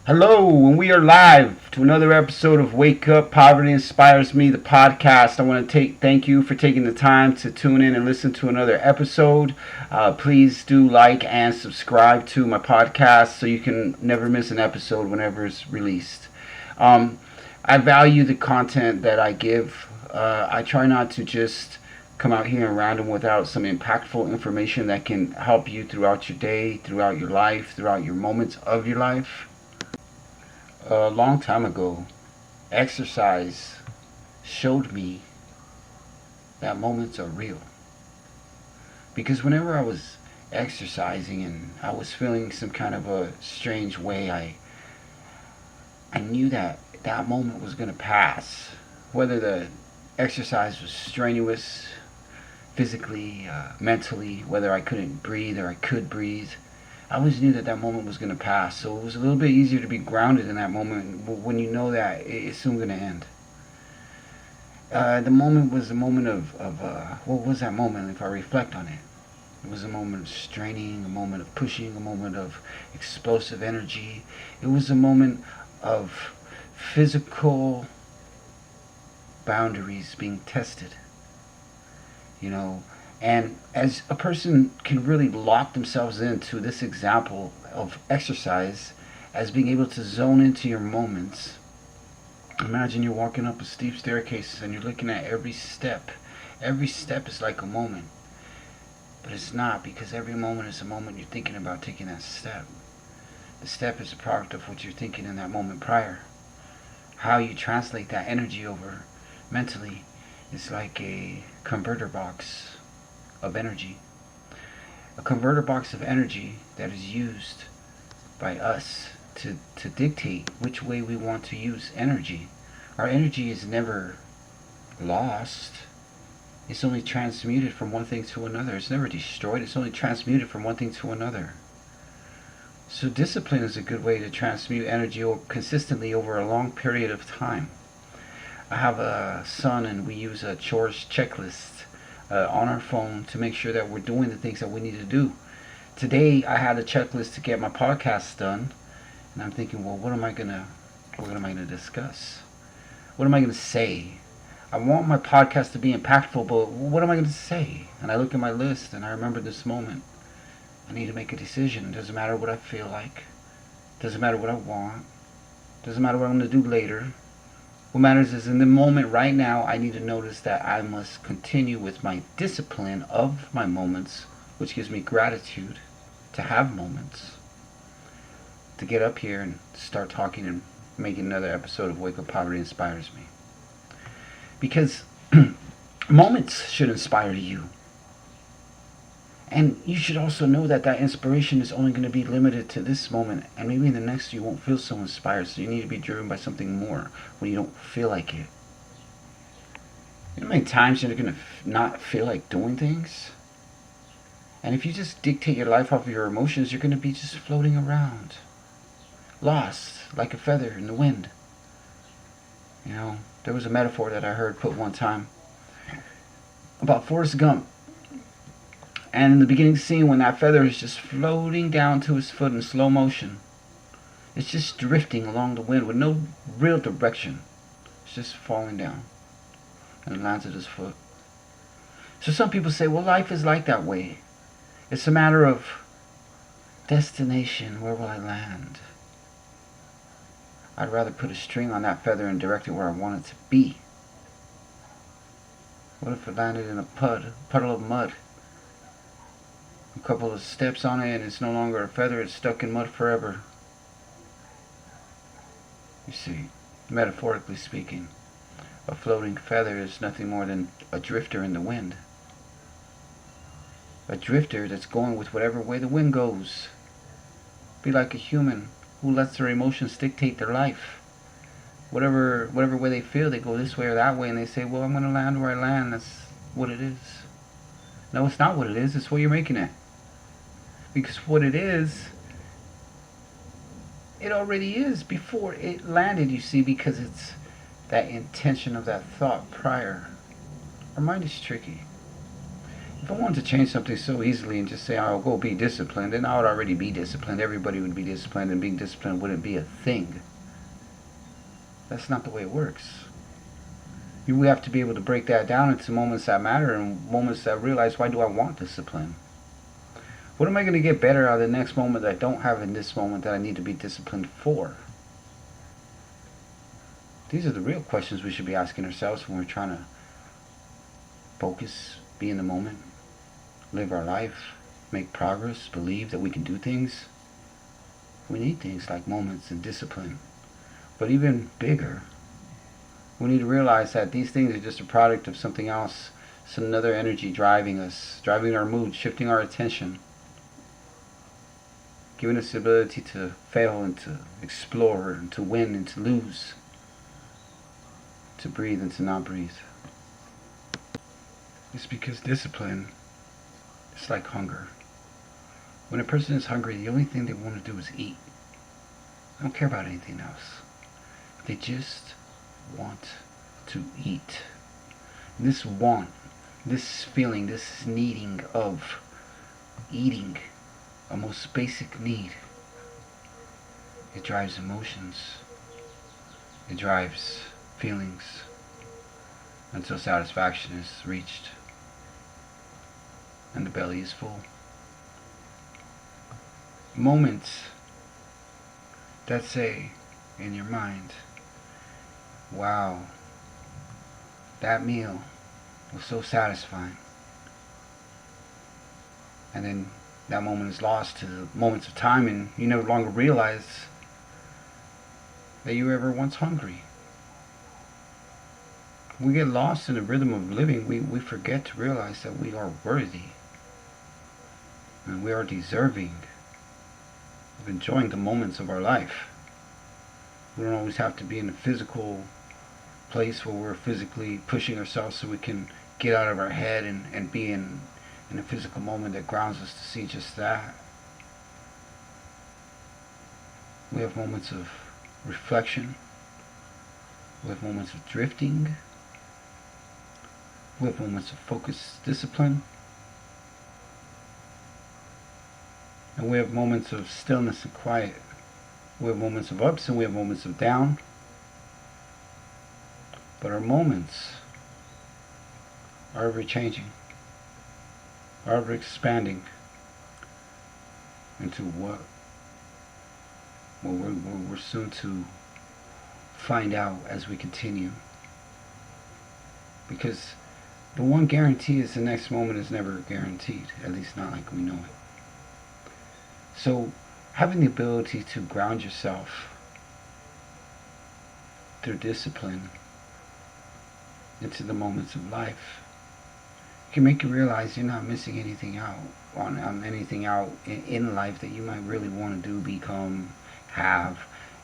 Hello, and we are live to another episode of Wake Up Poverty Inspires Me, the podcast. I want to thank you for taking the time to tune in and listen to another episode. Please do like and subscribe to my podcast so you can never miss an episode whenever it's released. Um, I value the content that I give. I try not to just come out here and random without some impactful information that can help you throughout your day, throughout your life, throughout your moments of your life. A long time ago, exercise showed me that moments are real. Because whenever I was exercising and I was feeling some kind of a strange way, I knew that that moment was going to pass. Whether the exercise was strenuous, physically, mentally, whether I couldn't breathe or I could breathe, I always knew that that moment was going to pass. So it was a little bit easier to be grounded in that moment when you know that it's soon going to end. The moment was a moment of what was that moment if I reflect on it? It was a moment of straining, a moment of pushing, a moment of explosive energy. It was a moment of physical boundaries being tested. You know, and as a person can really lock themselves into this example of exercise as being able to zone into your moments. Imagine you're walking up a steep staircase and you're looking at every step. Every step is like a moment. But it's not, because every moment is a moment you're thinking about taking that step. The step is a product of what you're thinking in that moment prior. How you translate that energy over mentally is like a converter box of energy. A converter box of energy that is used by us to dictate which way we want to use energy. Our energy is never lost. It's only transmuted from one thing to another. It's never destroyed. It's only transmuted from one thing to another. So discipline is a good way to transmute energy consistently over a long period of time. I have a son and we use a chores checklist on our phone to make sure that we're doing the things that we need to do. Today I had a checklist to get my podcast done, and I'm thinking, well, what am I gonna discuss? What am I gonna say? I want my podcast to be impactful, but what am I gonna say? And I look at my list and I remember this moment. I need to make a decision. It doesn't matter what I feel like. It doesn't matter what I want. It doesn't matter what I'm gonna do later. What matters is in the moment right now, I need to notice that I must continue with my discipline of my moments, which gives me gratitude to have moments, to get up here and start talking and making another episode of Wake Up Poverty Inspires Me. Because moments should inspire you. And you should also know that that inspiration is only going to be limited to this moment, and maybe in the next you won't feel so inspired, so you need to be driven by something more when you don't feel like it. You know how many times you're going to not feel like doing things? And if you just dictate your life off of your emotions, you're going to be just floating around, lost like a feather in the wind. You know, there was a metaphor that I heard put one time about Forrest Gump. And in the beginning scene, when that feather is just floating down to his foot in slow motion, it's just drifting along the wind with no real direction. It's just falling down, and it lands at his foot. So some people say, well, life is like that way. It's a matter of destination. Where will I land? I'd rather put a string on that feather and direct it where I want it to be. What if it landed in a puddle of mud? A couple of steps on it and it's no longer a feather, it's stuck in mud forever. You see, metaphorically speaking, a floating feather is nothing more than a drifter in the wind. A drifter that's going with whatever way the wind goes. Be like a human who lets their emotions dictate their life. Whatever way they feel, they go this way or that way, and they say, well, I'm going to land where I land. That's what it is. No, it's not what it is. It's what you're making it. Because what it is, it already is before it landed, you see, because it's that intention of that thought prior. Our mind is tricky. If I wanted to change something so easily and just say, I'll go be disciplined, then I would already be disciplined. Everybody would be disciplined, and being disciplined wouldn't be a thing. That's not the way it works. We have to be able to break that down into moments that matter and moments that realize, why do I want discipline? What am I going to get better out of the next moment that I don't have in this moment that I need to be disciplined for? These are the real questions we should be asking ourselves when we're trying to focus, be in the moment, live our life, make progress, believe that we can do things. We need things like moments and discipline. But even bigger, we need to realize that these things are just a product of something else. It's another energy driving us, driving our mood, shifting our attention, giving us the ability to fail and to explore and to win and to lose, to breathe and to not breathe. It's because discipline is like hunger. When a person is hungry, the only thing they want to do is eat. They don't care about anything else. They just want to eat. This want, this feeling, this needing of eating, a most basic need, it drives emotions. It drives feelings until satisfaction is reached and the belly is full. Moments that say in your mind, wow, that meal was so satisfying. And then that moment is lost to the moments of time, and you no longer realize that you were ever once hungry. We get lost in the rhythm of living. We forget to realize that we are worthy and we are deserving of enjoying the moments of our life. We don't always have to be in a physical place where we're physically pushing ourselves so we can get out of our head and be in a physical moment that grounds us to see just that. We have moments of reflection. We have moments of drifting. We have moments of focused discipline. And we have moments of stillness and quiet. We have moments of ups and we have moments of down. But our moments are ever changing, are ever expanding into what we're soon to find out as we continue. Because the one guarantee is the next moment is never guaranteed, at least not like we know it. So having the ability to ground yourself through discipline into the moments of life can make you realize you're not missing anything out on anything out in life that you might really want to do, become, have.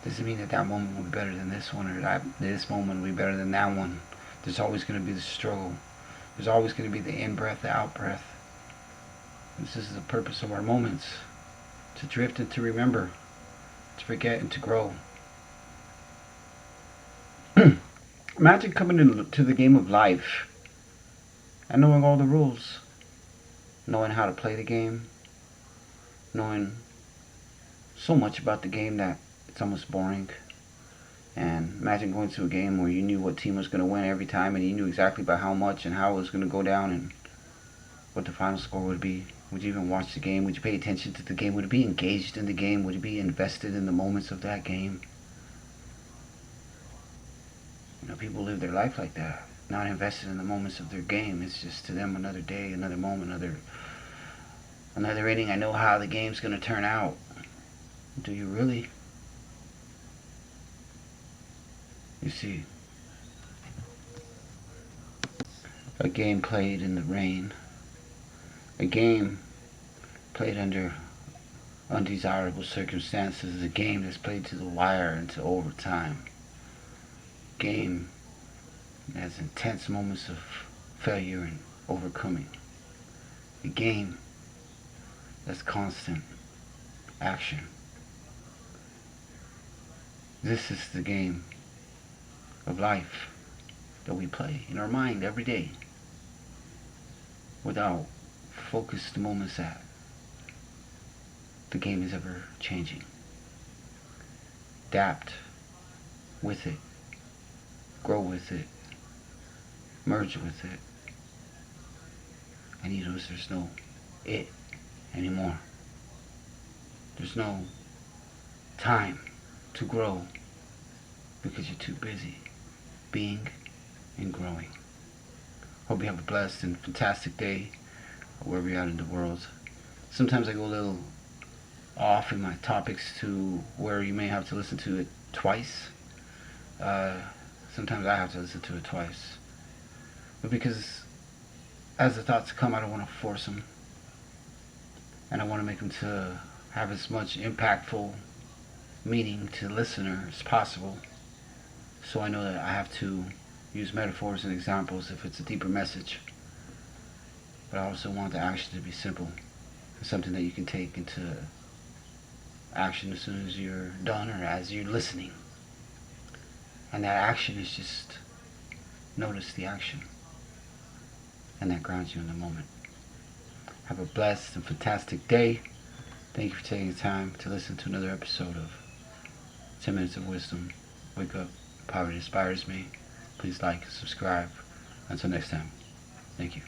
Doesn't mean that moment will be better than this one, or that this moment will be better than that one. There's always going to be the struggle. There's always going to be the in-breath, the out-breath. This is the purpose of our moments. To drift and to remember. To forget and to grow. Imagine coming into the game of life and knowing all the rules. Knowing how to play the game. Knowing so much about the game that it's almost boring. And imagine going to a game where you knew what team was going to win every time, and you knew exactly by how much and how it was going to go down and what the final score would be. Would you even watch the game? Would you pay attention to the game? Would you be engaged in the game? Would you be invested in the moments of that game? You know, people live their life like that, not invested in the moments of their game. It's just to them another day, another moment, another inning. I know how the game's going to turn out. Do you really? You see, a game played in the rain, a game played under undesirable circumstances is a game that's played to the wire into overtime. A game that has intense moments of failure and overcoming. A game that's constant action. This is the game of life that we play in our mind every day without focus the moments at. The game is ever changing. Adapt with it. Grow with it. Merge with it. And you notice there's no it anymore. There's no time to grow because you're too busy being and growing. Hope you have a blessed and fantastic day wherever you're at in the world. Sometimes I go a little off in my topics to where you may have to listen to it twice. Sometimes I have to listen to it twice. But because as the thoughts come, I don't want to force them. And I want to make them to have as much impactful meaning to the listener as possible. So I know that I have to use metaphors and examples if it's a deeper message. But I also want the action to be simple and something that you can take into action as soon as you're done or as you're listening. And that action is just notice the action. And that grounds you in the moment. Have a blessed and fantastic day. Thank you for taking the time to listen to another episode of 10 Minutes of Wisdom. Wake up. Poverty inspires me. Please like and subscribe. Until next time. Thank you.